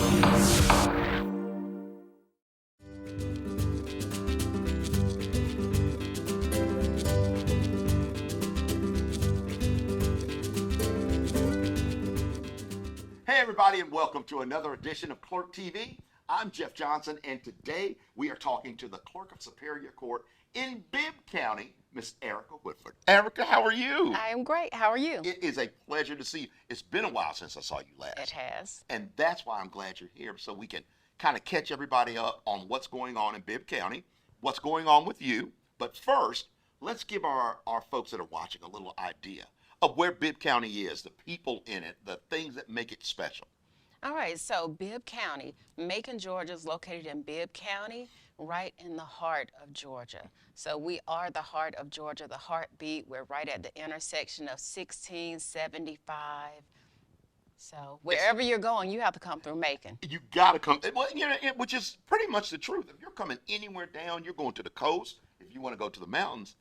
Hey everybody, and welcome to another edition of Clerk TV. I'm Jeff Johnson, and today we are talking to the Clerk of Superior Court in Bibb County, Miss Erica Woodford. Erica, how are you? I am great. How are you? It is a pleasure to see you. It's been a while since I saw you last. It has. And that's why I'm glad you're here, so we can kind of catch everybody up on what's going on in Bibb County, what's going on with you. But first, let's give our folks that are watching a little idea of where Bibb County is, the people in it, the things that make it special. All right, so Bibb County, Macon, Georgia is located in Bibb County, right in the heart of Georgia. So we are the heart of Georgia, the heartbeat. We're right at the intersection of 1675. So wherever you're going, you have to come through Macon. You got to come, well, you know, which is pretty much the truth. If you're coming anywhere down, you're going to the coast. If you want to go to the mountains,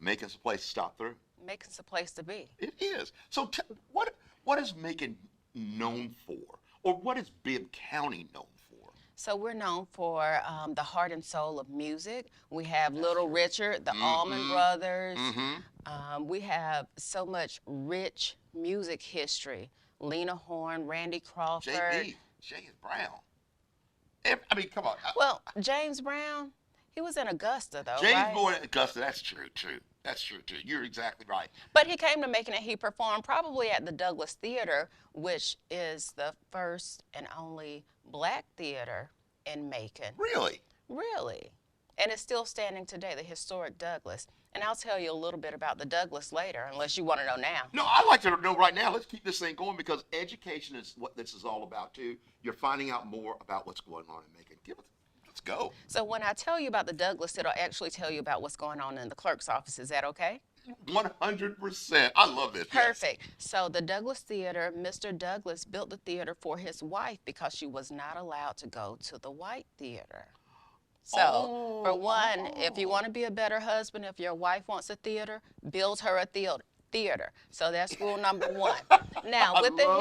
Macon's a place to stop through. Macon's a place to be. It is. So what is Macon known for? Or what is Bibb County known for? So we're known for the heart and soul of music. We have Little Richard, the Allman Brothers. We have so much rich music history. Lena Horne, Randy Crawford. James Brown. I mean, come on. Well, James Brown, he was in Augusta, though, James right? born in Augusta. That's true. That's true, too. You're exactly right. But he came to Macon and he performed probably at the Douglas Theater, which is the first and only black theater in Macon. Really? Really. And it's still standing today, the historic Douglas. And I'll tell you a little bit about the Douglas later, unless you want to know now. No, I'd like to know right now. Let's keep this thing going because education is what this is all about, too. You're finding out more about what's going on in Macon. Let's go. So when I tell you about the Douglas, it'll actually tell you about what's going on in the clerk's office. Is that okay? 100%. I love this. Perfect. Yes. So the Douglas Theater, Mr. Douglas built the theater for his wife because she was not allowed to go to the white theater. So for one, if you want to be a better husband, if your wife wants a theater, build her a theater. So that's rule number one. Now with the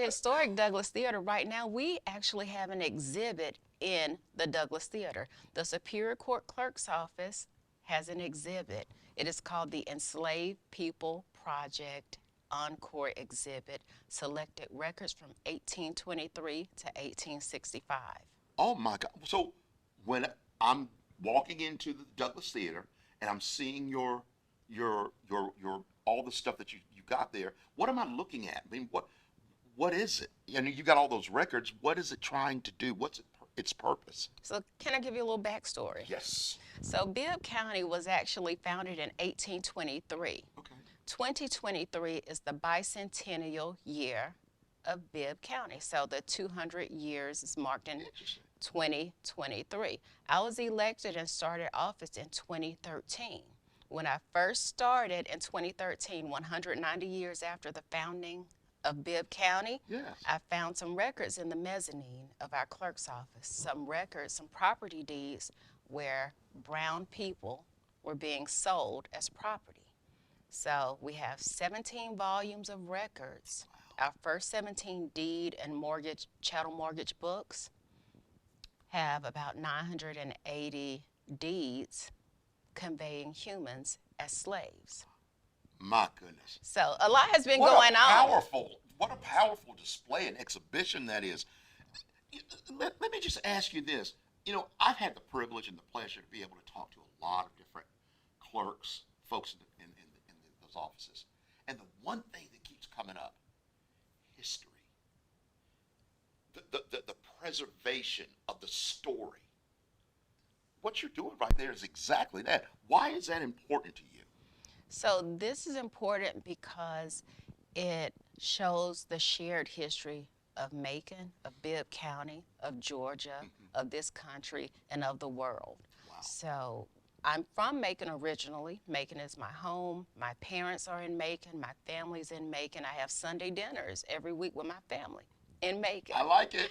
historic Douglas Theater, right now we actually have an exhibit in the Douglas Theater. The Superior Court Clerk's Office has an exhibit. It is called the Enslaved People Project Encore Exhibit, selected records from 1823 to 1865. Oh my God. So when I'm walking into the Douglas Theater and I'm seeing your all the stuff that you got there, what am I looking at? I mean, what is it? I mean, you got all those records. What is it trying to do? What's its purpose? So can I give you a little backstory? Yes. So Bibb County was actually founded in 1823. Okay. 2023 is the bicentennial year of Bibb County. So the 200 years is marked in 2023. I was elected and started office in 2013. When I first started in 2013, 190 years after the founding of Bibb County, yes, I found some records in the mezzanine of our clerk's office, some records, some property deeds where brown people were being sold as property. So we have 17 volumes of records. Our first 17 deed and mortgage, chattel mortgage books have about 980 deeds conveying humans as slaves. My goodness. So a lot has been going on. What a powerful display and exhibition that is. Let me just ask you this. You know, I've had the privilege and the pleasure to be able to talk to a lot of different clerks, folks in those offices. And the one thing that keeps coming up, history. The preservation of the story. What you're doing right there is exactly that. Why is that important to you? So this is important because it shows the shared history of Macon, of Bibb County, of Georgia, of this country, and of the world. Wow. So I'm from Macon originally. Macon is my home. My parents are in Macon. My family's in Macon. I have Sunday dinners every week with my family in Macon. I like it.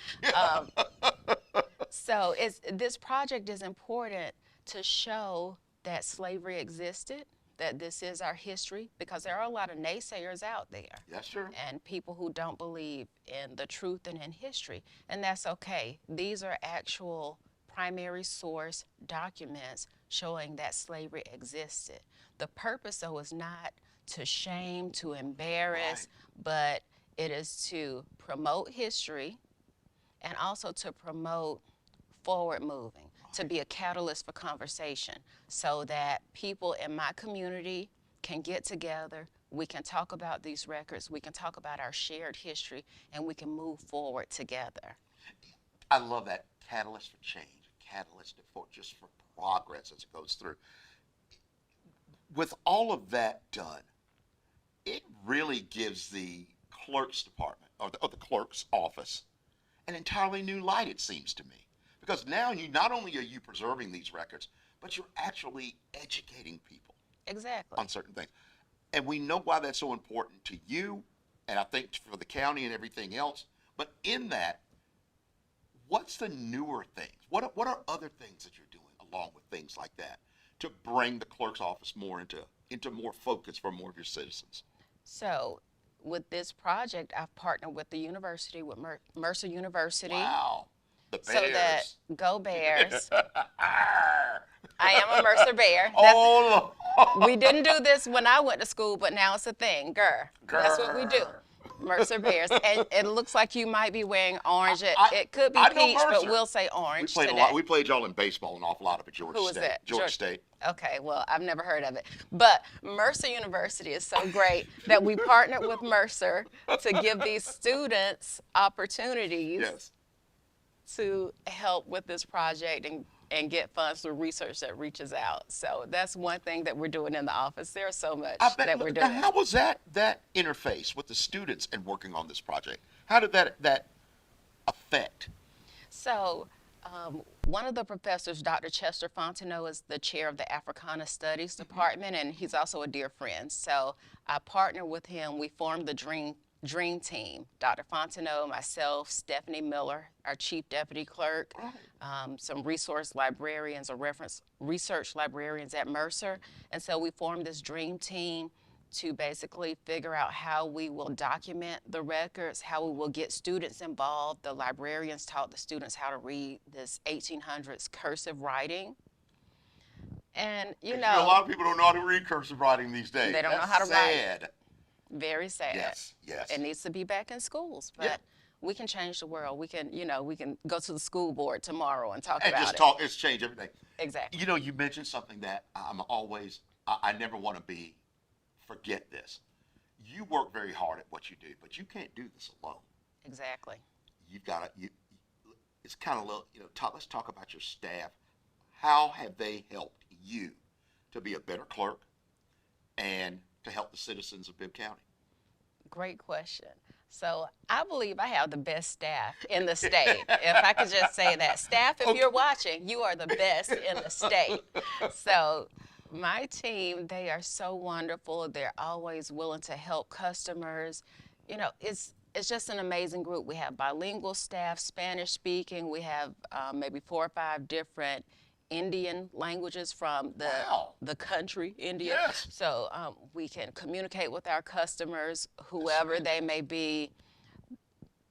So this project is important to show that slavery existed, that this is our history, because there are a lot of naysayers out there Yes, sir. and people who don't believe in the truth and in history, and that's okay. These are actual primary source documents showing that slavery existed. The purpose, though, is not to shame, to embarrass, but it is to promote history and also to promote forward moving, to be a catalyst for conversation so that people in my community can get together, we can talk about these records, we can talk about our shared history, and we can move forward together. I love that catalyst for change, catalyst for just for progress as it goes through. With all of that done, it really gives the clerk's department or the clerk's office an entirely new light, it seems to me. Because now you not only are you preserving these records, but you're actually educating people Exactly. on certain things. And we know why that's so important to you, and I think for the county and everything else. But in that, what's the newer things? What are other things that you're doing along with things like that to bring the clerk's office more into more focus for more of your citizens? So, with this project, I've partnered with the university, with Mercer University. Wow. The So that, Bears. go Bears. Arr. I am a Mercer Bear. Oh, We didn't do this when I went to school, but now it's a thing. That's what we do. Mercer Bears. And it looks like you might be wearing orange. It could be I know peach, but Mercer. we'll say We orange played today. a lot. We played y'all in baseball an awful lot up at Georgia Who was State. that? Georgia State. Okay, well, I've never heard of it. But Mercer University is so great that we partnered with Mercer to give these students opportunities Yes. to help with this project and get funds through research that reaches out. So that's one thing that we're doing in the office. There's so much that we're doing. Now, how was that interface with the students and working on this project? How did that affect? So one of the professors, Dr. Chester Fontenot, is the chair of the Africana Studies Department, and he's also a dear friend. So I partnered with him. We formed the Dream Team. Dr. Fontenot, myself, Stephanie Miller, our chief deputy clerk, some resource librarians or research librarians at Mercer. And so we formed this Dream Team to basically figure out how we will document the records, how we will get students involved. The librarians taught the students how to read this 1800s cursive writing. And, A lot of people don't know how to read cursive writing these days. They don't know That's how to write. sad. Very sad. Yes, yes. It needs to be back in schools, but Yeah. we can change the world. We can go to the school board tomorrow and talk And about just it. talk. It's changed everything. Exactly. You mentioned something that I never want to forget this. You work very hard at what you do, but you can't do this alone. Exactly. You've got to, it's kind of, let's talk about your staff. How have they helped you to be a better clerk and to help the citizens of Bibb County? Great question. So I believe I have the best staff in the state. If I could just say that. Staff, if you're watching, you are the best in the state. So my team, they are so wonderful. They're always willing to help customers. It's just an amazing group. We have bilingual staff, Spanish speaking. We have maybe 4 or 5 different Indian languages from the country, India. Yes. So we can communicate with our customers, whoever they may be.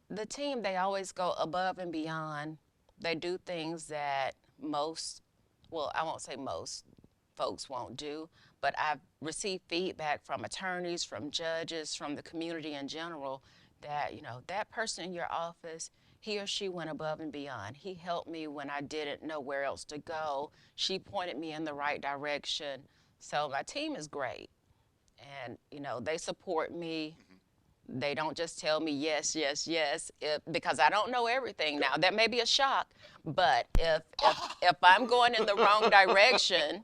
The team, they always go above and beyond. They do things that I won't say most folks won't do, but I've received feedback from attorneys, from judges, from the community in general that, that person in your office, he or she went above and beyond. He helped me when I didn't know where else to go. She pointed me in the right direction. So my team is great. And, they support me. They don't just tell me yes, yes, yes, because I don't know everything now. That may be a shock, but if I'm going in the wrong direction,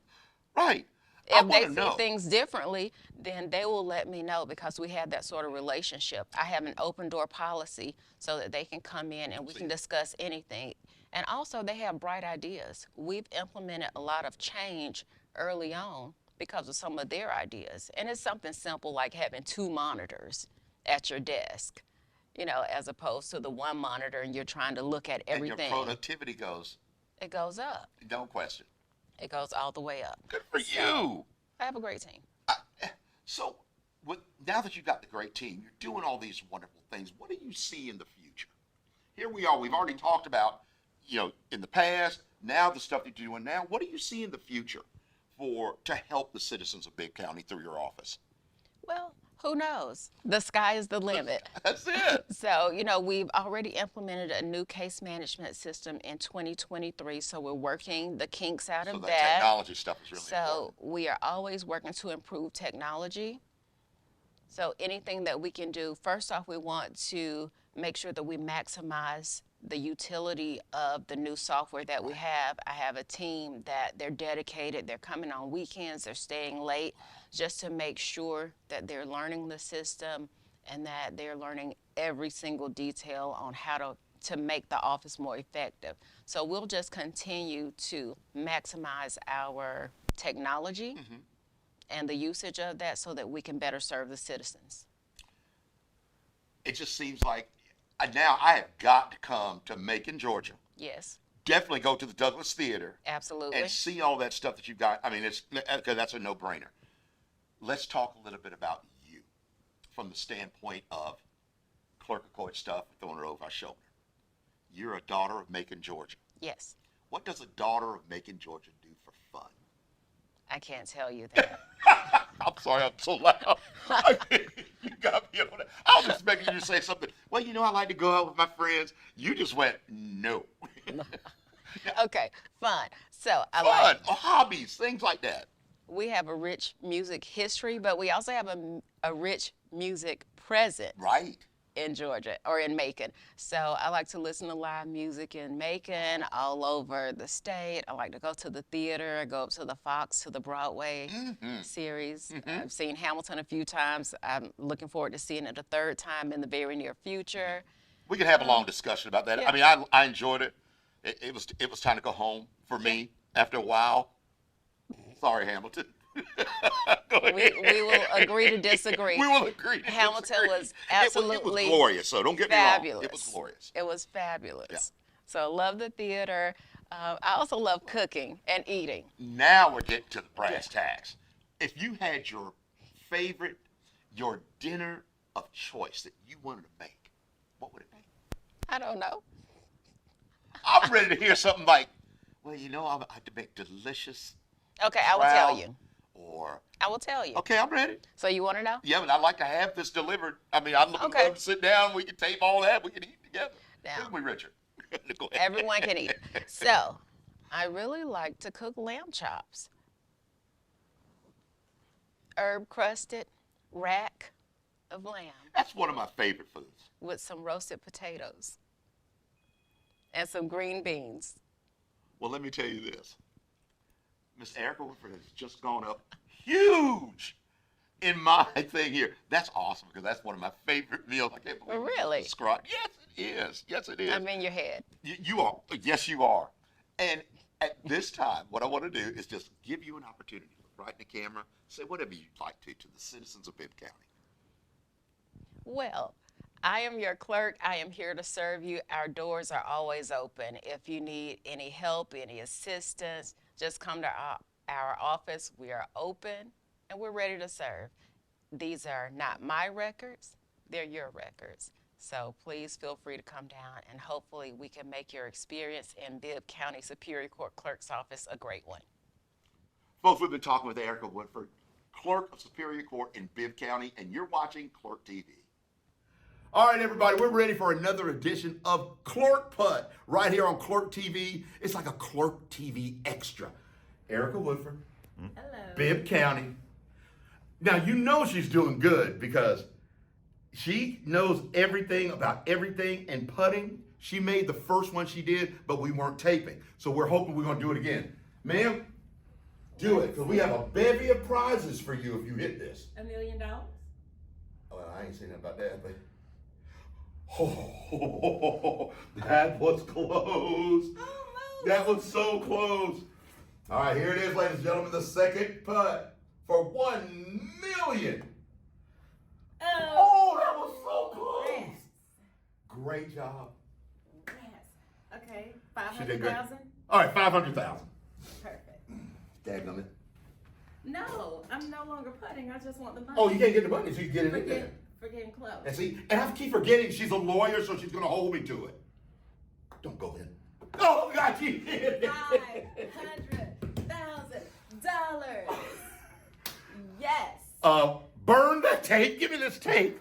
right. if they see things differently, then they will let me know because we have that sort of relationship. I have an open door policy so that they can come in and we can discuss anything. And also they have bright ideas. We've implemented a lot of change early on because of some of their ideas. And it's something simple like having 2 monitors at your desk, as opposed to the 1 monitor and you're trying to look at everything. And your productivity goes. It goes up. Don't question. It goes all the way up. Good for you. I have a great team. So, now that you've got the great team, you're doing all these wonderful things. What do you see in the future? Here we are. We've already talked about, in the past. Now the stuff that you're doing now. What do you see in the future to help the citizens of Bibb County through your office? Well, who knows? The sky is the limit. That's it. So, we've already implemented a new case management system in 2023. So we're working the kinks out So of that that. technology stuff is really So important. we are always working to improve technology. So anything that we can do, first off, we want to make sure that we maximize the utility of the new software that we have. I have a team that they're dedicated, they're coming on weekends, they're staying late just to make sure that they're learning the system and that they're learning every single detail on how to make the office more effective. So we'll just continue to maximize our technology and the usage of that so that we can better serve the citizens. It just seems like now I have got to come to Macon, Georgia. Yes, Definitely go to the Douglas Theater absolutely. and see all that stuff that you've got. I mean, because that's a no-brainer. Let's talk a little bit about you from the standpoint of Clerk of Court stuff throwing it over our shoulder. You're a daughter of Macon, Georgia. Yes, What does a daughter of Macon, Georgia do for fun? I can't tell you that. I'm sorry, I'm so loud. I mean, you got me on that. I was expecting you to say something. Well, I like to go out with my friends. You just went, no. Okay, fun. So Fun, or hobbies, things like that. we have a rich music history, but we also have a rich music present Right. in Georgia or in Macon. So I like to listen to live music in Macon, all over the state. I like to go to the theater. I go up to the Fox, to the Broadway series. I've seen Hamilton a few times. I'm looking forward to seeing it a third time in the very near future. We can have a long discussion about that. Yeah. I mean, I enjoyed it. It was time to go home for me after a while. Sorry, Hamilton. Go ahead. We will agree to disagree. We will agree. To Hamilton disagree. was absolutely it was glorious. So don't get me wrong. fabulous. It was glorious. It was fabulous. Yeah. So love the theater. I also love cooking and eating. Now we're getting to the brass tacks. If you had your dinner of choice that you wanted to make, what would it be? I don't know. I'm ready to hear something like, well, I had to make delicious Okay, I will tell trout, you. or I will tell you. okay, I'm ready. So you want to know? Yeah, but I'd like to have this delivered. I mean, I'd love Okay. to sit down. We can tape all that. We can eat together. Now, Couldn't we, Richard? Go ahead. everyone can eat. So I really like to cook lamb chops. Herb crusted rack of lamb That's one of my favorite foods. with some roasted potatoes and some green beans. Well, let me tell you this. Miss Erica Woodford has just gone up huge in my thing here. That's awesome because that's one of my favorite meals. I can't believe you just Really? described. Yes, it is. Yes, it is. I'm in your head. You are. Yes, you are. And at this time, what I want to do is just give you an opportunity to look right in the camera, say whatever you'd like to the citizens of Bibb County. Well, I am your clerk. I am here to serve you. Our doors are always open. If you need any help, any assistance, just come to our office. We are open and we're ready to serve. These are not my records, they're your records. So please feel free to come down and hopefully we can make your experience in Bibb County Superior Court Clerk's office a great one. Folks, we've been talking with Erica Woodford, Clerk of Superior Court in Bibb County, and you're watching Clerk TV. All right, everybody, we're ready for another edition of Clerk Putt right here on Clerk TV. It's like a Clerk TV extra. Erica Woodford, Hello. Bibb County. Now, you know she's doing good because she knows everything about everything and putting. She made the first one she did, but we weren't taping. So we're hoping we're going to do it again. Ma'am, do it, because we have a bevy of prizes for you if you hit this. $1 million? Well, I ain't saying nothing about that, but... Oh, that was close. Almost. That was so close. All right, here it is, ladies and gentlemen, the second putt for $1 million. Oh, that was so close. Yes. Great job. Yes. Okay. She did good. 500,000? All right, 500,000. Perfect. Daggum it. No, I'm no longer putting. I just want the money. Oh, you can't get the money, so you get it in there. For getting close. And see, and I keep forgetting she's a lawyer, so she's gonna hold me to it. Don't go in. Oh God, she did. $500,000. Yes. Burn the tape. Give me this tape.